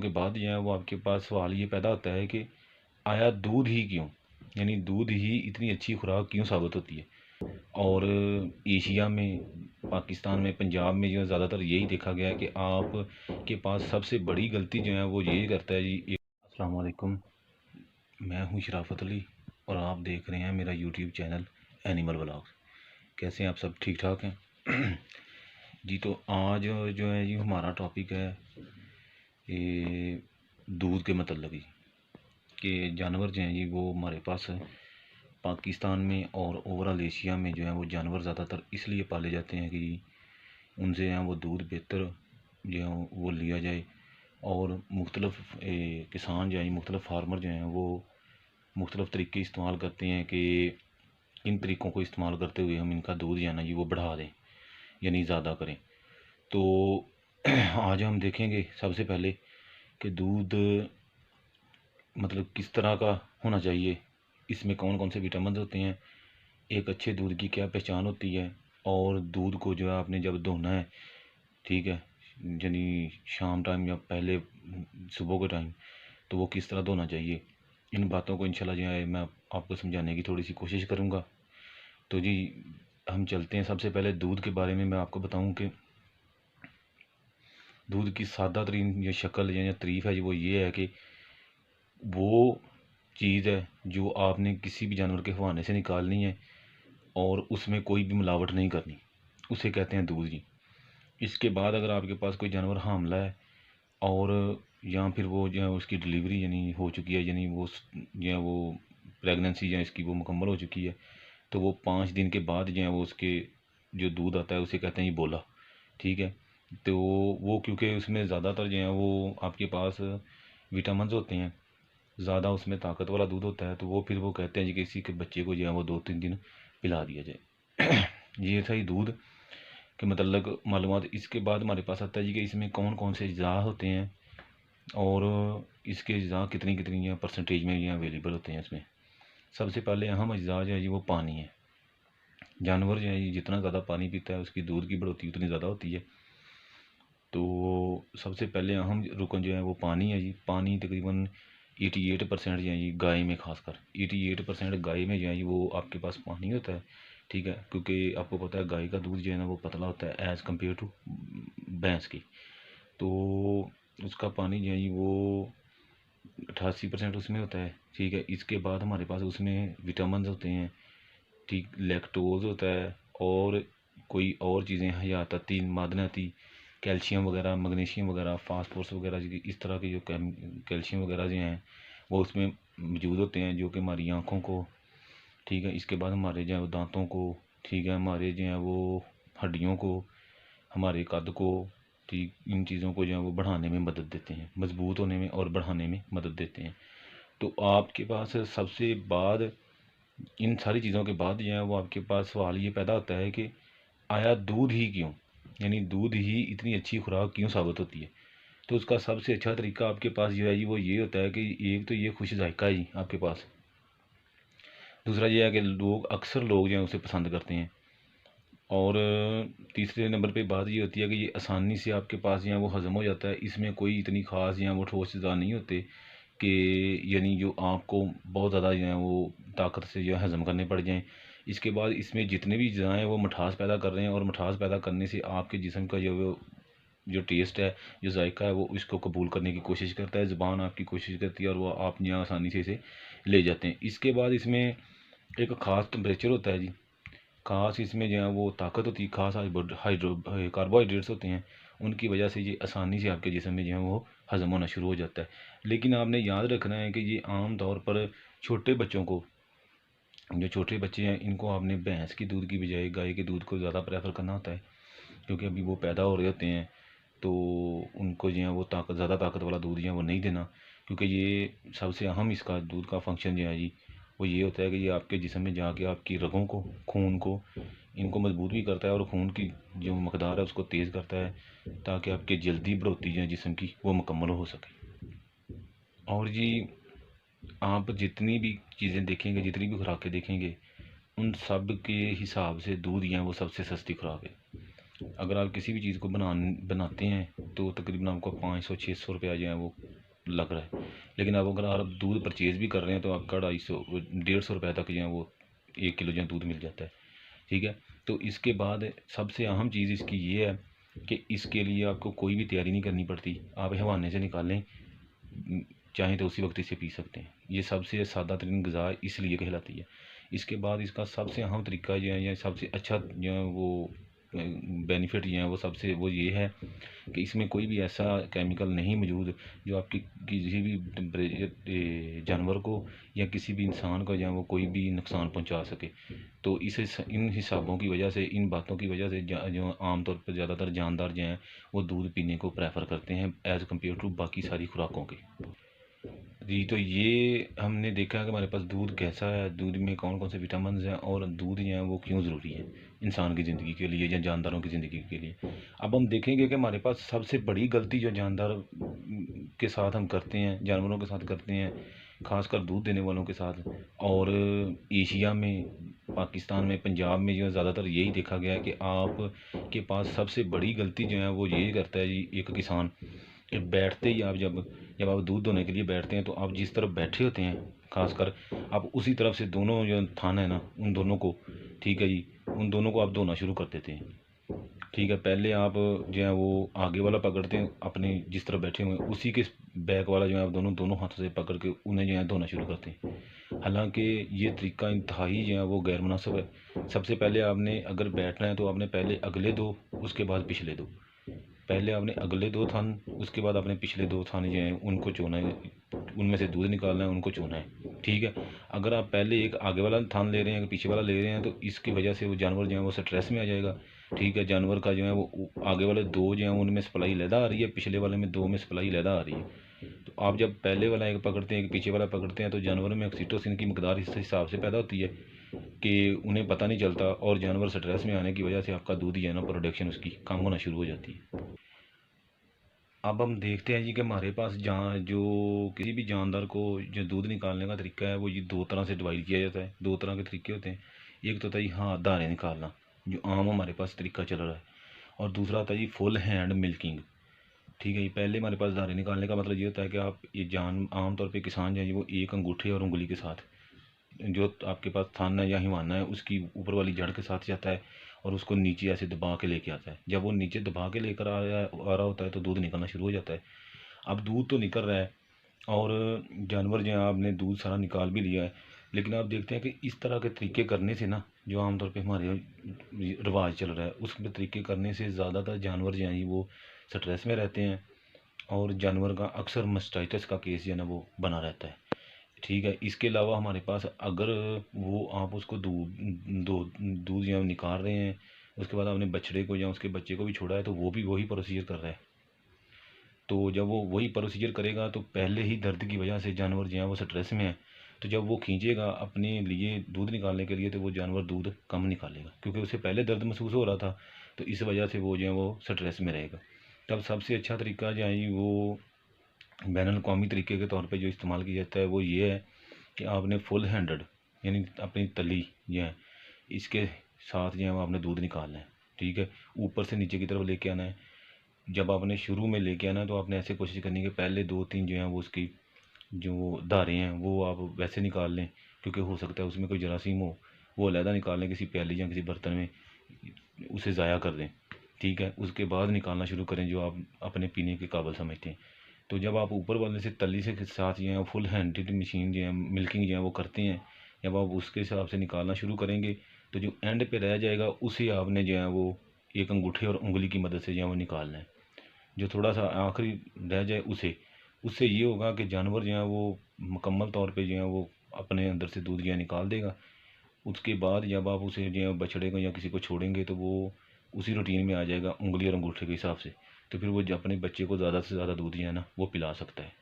चीज़ों के बाद जो है वो आपके पास सवाल ये पैदा होता है कि आया दूध ही क्यों, यानी दूध ही इतनी अच्छी खुराक क्यों साबित होती है। और एशिया में, पाकिस्तान में, पंजाब में जो है ज़्यादातर यही देखा गया है कि आप के पास सबसे बड़ी गलती जो है वो यही करता है जी। अस्सलाम वालेकुम, मैं हूँ शराफत अली और आप देख रहे हैं मेरा यूट्यूब चैनल एनिमल व्लॉग्स। कैसे हैं आप सब? ठीक ठाक हैं? जी, तो आज जो है जी हमारा टॉपिक है ये दूध के मतलब ही कि जानवर जो हैं जी वो हमारे पास पाकिस्तान में और ओवरऑल एशिया में जो है वो जानवर ज़्यादातर इसलिए पाले जाते हैं कि उनसे हैं वो दूध बेहतर जो है वो लिया जाए। और मुख्तलिफ़ किसान जो हैं, मुख्तलिफ़ फार्मर जो हैं वो मुख्तलिफ़ तरीके इस्तेमाल करते हैं कि इन तरीक़ों को इस्तेमाल करते हुए हम इनका दूध जो है ना जी वो बढ़ा दें, यानी ज़्यादा करें। तो आज हम देखेंगे सबसे पहले कि दूध मतलब किस तरह का होना चाहिए, इसमें कौन कौन से विटामिन होते हैं, एक अच्छे दूध की क्या पहचान होती है, और दूध को जो है आपने जब धोना है, ठीक है, यानी शाम टाइम या पहले सुबह के टाइम, तो वो किस तरह धोना चाहिए। इन बातों को इंशाल्लाह जो है मैं आपको समझाने की थोड़ी सी कोशिश करूँगा। तो जी हम चलते हैं। सबसे पहले दूध के बारे में मैं आपको बताऊं कि दूध की सादा तरीन ये शक्ल या तारीफ़ है वो ये है कि वो चीज़ है जो आपने किसी भी जानवर के हवाने से निकालनी है और उसमें कोई भी मिलावट नहीं करनी, उसे कहते हैं दूध जी। इसके बाद अगर आपके पास कोई जानवर हामला है और या फिर वो जो है उसकी डिलीवरी यानी हो चुकी है, यानी वो जो है वो प्रेगनेंसी या इसकी वो मुकम्मल हो चुकी है, तो वो 5 दिन के बाद जो है वो उसके जो दूध आता है उसे कहते हैं ये बोला, ठीक है। तो वो क्योंकि उसमें ज़्यादातर जो है वो आपके पास विटामिन होते हैं, ज़्यादा उसमें ताकत वाला दूध होता है, तो वो फिर वो कहते हैं जी कि किसी के बच्चे को जो है वो 2-3 दिन पिला दिया जाए। ये था ही दूध के मतलब मालूमात। इसके बाद हमारे पास आता है जी कि इसमें कौन कौन से अज़ा होते हैं और इसके अज़ा कितनी कितनी परसेंटेज में ये अवेलेबल होते हैं इसमें। सबसे पहले अहम अज़ा जो है जी वो पानी है। जानवर जो है जितना ज़्यादा पानी पीता है उसकी दूध की बढ़ोतरी उतनी ज़्यादा होती है। तो सबसे पहले अहम रुकन जो है वो पानी है जी। पानी तकरीबन 88% जो है जी गाय में, खासकर 88% गाय में जो है वो आपके पास पानी होता है, ठीक है। क्योंकि आपको पता है गाय का दूध जो है ना वो पतला होता है एज़ कम्पेयर टू भैंस की, तो उसका पानी जो है वो 88% उसमें होता है, ठीक है। इसके बाद हमारे पास उसमें विटामिन होते हैं, ठीक, लैक्टोज होता है और कोई और चीज़ें हयाताती मादनाती, कैल्शियम वगैरह, मैग्नीशियम वगैरह, फास्फोरस वगैरह, इस तरह के जो कैल्शियम वगैरह जो हैं वो उसमें मौजूद होते हैं, जो कि हमारी आँखों को, ठीक है, इसके बाद हमारे जो है वो दांतों को, ठीक है, हमारे जो है वो हड्डियों को, हमारे कद को, ठीक, इन चीज़ों को जो है वो बढ़ाने में मदद देते हैं, मजबूत होने में और बढ़ाने में मदद देते हैं। तो आपके पास सबसे बाद इन सारी चीज़ों के बाद जो है वो आपके पास सवाल ये पैदा होता है कि आया दूध ही क्यों, यानी दूध ही इतनी अच्छी खुराक क्यों साबित होती है। तो उसका सबसे अच्छा तरीका आपके पास जो है जी वो ये होता है कि एक तो ये खुश जायका है जी आपके पास। दूसरा ये है कि अक्सर लोग जो है उसे पसंद करते हैं। और तीसरे नंबर पे बात ये होती है कि ये आसानी से आपके पास जो है वो हज़म हो जाता है। इसमें कोई इतनी ख़ास जो है वो ठोस अज़ा नहीं होते कि यानी जो आपको बहुत ज़्यादा जो है वो ताकत से जो है हज़म करने पड़ जाएँ। इसके बाद इसमें जितने भी अज़ा हैं वो मिठास पैदा कर रहे हैं, और मिठास पैदा करने से आपके जिस्म का जो टेस्ट है, जो जायका है, वो इसको कबूल करने की कोशिश करता है, ज़ुबान आपकी कोशिश करती है और वो आप यहाँ आसानी से इसे ले जाते हैं। इसके बाद इसमें एक ख़ास टेम्परेचर होता है जी, ख़ास इसमें जो है वो ताकत होती है, ख़ास कार्बोहाइड्रेट्स होते हैं, उनकी वजह से ये आसानी से आपके जिस्म में जो है वो हज़म होना शुरू हो जाता है। लेकिन आपने याद रखना है कि ये आम तौर पर छोटे बच्चों को, जो छोटे बच्चे हैं, इनको आपने भैंस की दूध की बजाय गाय के दूध को ज़्यादा प्रेफर करना होता है, क्योंकि अभी वो पैदा हो रहे होते हैं, तो उनको जो है वो ज़्यादा ताकत वाला दूध जो है वो नहीं देना। क्योंकि ये सबसे अहम इसका दूध का फंक्शन जो है जी वो ये होता है कि ये आपके जिस्म में जाके आपकी रगों को, खून को, इनको मजबूत भी करता है और खून की जो मकदार है उसको तेज़ करता है, ताकि आपके जल्दी बढ़ोतरी जो है जिस्म की वो मुकम्मल हो सके। और जी आप जितनी भी चीज़ें देखेंगे, जितनी भी खुराकें देखेंगे, उन सब के हिसाब से दूध जो है वो सबसे सस्ती खुराक है। अगर आप किसी भी चीज़ को बनाते हैं तो तकरीबन आपको 500-600 रुपया जो है वो लग रहा है। लेकिन अब अगर आप दूध परचेज़ भी कर रहे हैं तो आपका 250 रुपये तक जो है वो 1 किलो जो है दूध मिल जाता है। ठीक है, तो इसके बाद सबसे अहम चीज़ इसकी ये है कि इसके लिए आपको कोई भी तैयारी नहीं करनी पड़ती। आप हवाने से निकालें, चाहें तो उसी वक्त इसे पी सकते हैं। ये सबसे सादा तरीन ग़िज़ा इसलिए कहलाती है। इसके बाद इसका सबसे अहम तरीका जो है या सबसे अच्छा जो है वो बेनिफिट जो है वो सबसे वो ये है कि इसमें कोई भी ऐसा केमिकल नहीं मौजूद जो आपकी किसी भी जानवर को या किसी भी इंसान को या वो कोई भी नुकसान पहुंचा सके। तो इन हिसाबों की वजह से, इन बातों की वजह से जो आमतौर पर ज़्यादातर जानदार जो हैं वो दूध पीने को प्रेफर करते हैं एज़ कम्पेयर टू बाकी सारी खुराकों के। जी, तो ये हमने देखा है कि हमारे पास दूध कैसा है, दूध में कौन कौन से विटामिन हैं और दूध जो है वो क्यों ज़रूरी है इंसान की ज़िंदगी के लिए या जानदारों की ज़िंदगी के लिए। अब हम देखेंगे कि हमारे पास सबसे बड़ी गलती जो जानदार के साथ हम करते हैं, जानवरों के साथ करते हैं, ख़ासकर दूध देने वालों के साथ, और एशिया में, पाकिस्तान में, पंजाब में जो है ज़्यादातर यही देखा गया है कि आप के पास सबसे बड़ी गलती जो है वो यही करता है जी एक किसान, कि बैठते ही आप जब आप दूध दोहने के लिए बैठते हैं तो आप जिस तरफ बैठे होते हैं खासकर आप उसी तरफ से दोनों जो थान है ना उन दोनों को, ठीक है जी, उन दोनों को आप धोना शुरू कर देते हैं। ठीक है, पहले आप जो है वो आगे वाला पकड़ते हैं अपने जिस तरफ बैठे हुए हैं, उसी के बैक वाला जो है आप दोनों हाथों से पकड़ के उन्हें जो है धोना शुरू करते हैं। हालांकि ये तरीका इंतहाई जो है वो गैर मुनासिब है। सबसे पहले आपने अगर बैठना है तो आपने पहले अगले दो, उसके बाद पिछले दो, पहले आपने अगले दो थान, उसके बाद आपने पिछले दो थान जो हैं उनको चोना है, उनमें से दूध निकालना है, उनको चोना है। ठीक है, अगर आप पहले एक आगे वाला थान ले रहे हैं, पीछे वाला ले रहे हैं, तो इसकी वजह से वो जानवर जो है वो स्ट्रेस में आ जाएगा। ठीक है, जानवर का जो है वो आगे वाले दो जो हैं उनमें सप्लाई लैदा आ रही है, पिछले वाले में दो में सप्लाई लैदा आ रही है। तो आप जब पहले वाला एक पकड़ते हैं, एक पीछे वाला पकड़ते हैं, तो जानवर में ऑक्सीटोसिन की मकदार इस हिसाब से पैदा होती है कि उन्हें पता नहीं चलता, और जानवर स्ट्रेस में आने की वजह से आपका दूध जो है ना प्रोडक्शन उसकी कम होना शुरू हो जाती है। अब हम देखते हैं जी कि हमारे पास जहाँ जो किसी भी जानदार को जो दूध निकालने का तरीका है वो ये दो तरह से डिवाइड किया जाता है। दो तरह के तरीके होते हैं। एक तो होता है जी हाँ धारे निकालना, जो आम हमारे पास तरीका चल रहा है, और दूसरा होता है जी फुल हैंड मिल्किंग। ठीक है जी, पहले हमारे पास धारे निकालने का मतलब ये होता है कि आप ये आम तौर पे किसान जो है वो एक अंगूठे और उंगली के साथ जो आपके पास थाना या हिमाना है उसकी ऊपर वाली जड़ के साथ जाता है और उसको नीचे ऐसे दबा के लेके आता है। जब वो नीचे दबा के लेकर आ रहा होता है तो दूध निकलना शुरू हो जाता है। अब दूध तो निकल रहा है और जानवर जो है आपने दूध सारा निकाल भी लिया है, लेकिन आप देखते हैं कि इस तरह के तरीके करने से ना, जो आमतौर पे हमारे रिवाज चल रहा है उस तरीके करने से ज़्यादातर जानवर जो हैं वो स्ट्रेस में रहते हैं, और जानवर का अक्सर मास्टाइटिस का केस जो है ना वो बना रहता है। ठीक है, इसके अलावा हमारे पास अगर वो आप उसको दूध या निकाल रहे हैं, उसके बाद आपने बछड़े को या उसके बच्चे को भी छोड़ा है, तो वो भी वही प्रोसीजर कर रहा है। तो जब वो वही प्रोसीजर करेगा तो पहले ही दर्द की वजह से जानवर जो है वो स्ट्रेस में है, तो जब वो खींचेगा अपने लिए दूध निकालने के लिए तो वो जानवर दूध कम निकालेगा, क्योंकि उसे पहले दर्द महसूस हो रहा था, तो इस वजह से वो जो है वो स्ट्रेस में रहेगा। तब सबसे अच्छा तरीका जो है वो बैनुल-अक़वामी तरीके के तौर पे जो इस्तेमाल किया जाता है वो ये है कि आपने फुल हैंडेड यानी अपनी तली जो है इसके साथ जो है वो आपने दूध निकालना है। ठीक है, ऊपर से नीचे की तरफ लेके आना है। जब आपने शुरू में लेके आना है तो आपने ऐसे कोशिश करनी है कि पहले 2-3 जो है वो उसकी जो धारें हैं वो आप वैसे निकाल लें, क्योंकि हो सकता है उसमें कोई जरासीम हो, वो अलहदा निकाल लें किसी प्याली या किसी बर्तन में, उसे ज़ाया कर दें। ठीक है, उसके बाद निकालना शुरू करें जो आप अपने पीने के काबिल समझते हैं। तो जब आप ऊपर वाले से तली से साथ जो है फुल हैंडेड मशीन जो है मिल्किंग जो है वो करते हैं, जब आप उसके हिसाब से निकालना शुरू करेंगे तो जो एंड पे रह जाएगा उसे आपने जो है वो एक अंगूठे और उंगली की मदद से जो है वो निकालना है। जो थोड़ा सा आखिरी रह जाए उससे ये होगा कि जानवर जो है वो मुकम्मल तौर पे जो है वो अपने अंदर से दूध जो है निकाल देगा। उसके बाद जब आप उसे जो है बछड़े को या किसी को छोड़ेंगे तो वो उसी रूटीन में आ जाएगा उंगली और अंगूठे के हिसाब से, तो फिर वो अपने बच्चे को ज़्यादा से ज़्यादा दूध जो है ना वो पिला सकता है।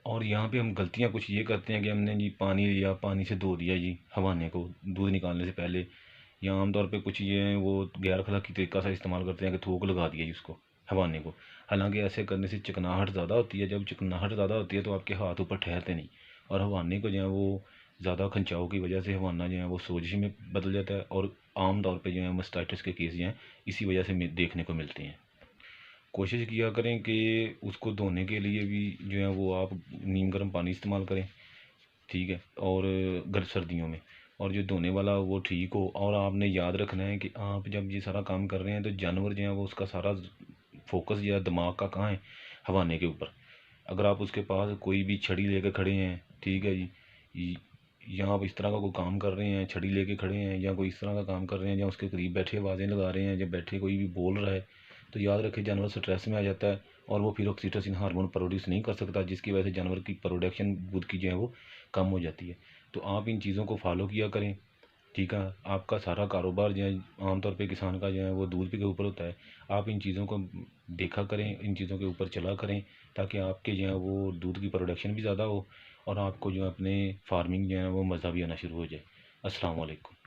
और यहाँ पे हम गलतियाँ कुछ ये करते हैं कि हमने जी पानी लिया, पानी से धो दिया जी हवाने को दूध निकालने से पहले, या आमतौर पे कुछ ये हैं वो गैर अखलाकी तरीका सा इस्तेमाल करते हैं कि थूक लगा दिया जी उसको हवाने को। हालांकि ऐसे करने से चिकनाहट ज़्यादा होती है, जब चिकनाहट ज़्यादा होती है तो आपके हाथ ऊपर ठहरते नहीं, और हवाने को जो है वो ज़्यादा खिंचाव की वजह से हवाना जो है वो सोजिश में बदल जाता है, और आम तौर पे जो है मास्टाइटिस के केस जो हैं इसी वजह से देखने को मिलते हैं। कोशिश किया करें कि उसको धोने के लिए भी जो है वो आप नीम गर्म पानी इस्तेमाल करें, ठीक है, और गर्म सर्दियों में, और जो धोने वाला वो ठीक हो। और आपने याद रखना है कि आप जब ये सारा काम कर रहे हैं तो जानवर जो है वो उसका सारा फोकस या दिमाग का कहाँ है, हवाने के ऊपर। अगर आप उसके पास कोई भी छड़ी लेकर खड़े हैं, ठीक है जी, या आप इस तरह का कोई काम कर रहे हैं, छड़ी लेके खड़े हैं, या कोई इस तरह का काम कर रहे हैं, या उसके करीब बैठे आवाज़ें लगा रहे हैं, जब बैठे कोई भी बोल रहा है, तो याद रखें जानवर स्ट्रेस में आ जाता है, और वो फिर ऑक्सीटोसिन हार्मोन प्रोड्यूस नहीं कर सकता, जिसकी वजह से जानवर की प्रोडक्शन दूध की जो है वो कम हो जाती है। तो आप इन चीज़ों को फॉलो किया करें, ठीक है। आपका सारा कारोबार जो है आमतौर पे किसान का जो है वो दूध के ऊपर होता है। आप इन चीज़ों को देखा करें, इन चीज़ों के ऊपर चला करें, ताकि आपके जो है वो दूध की प्रोडक्शन भी ज़्यादा हो, और आपको जो है अपने फार्मिंग जो है वो मज़ा भी आना शुरू हो जाए। अस्सलाम वालेकुम।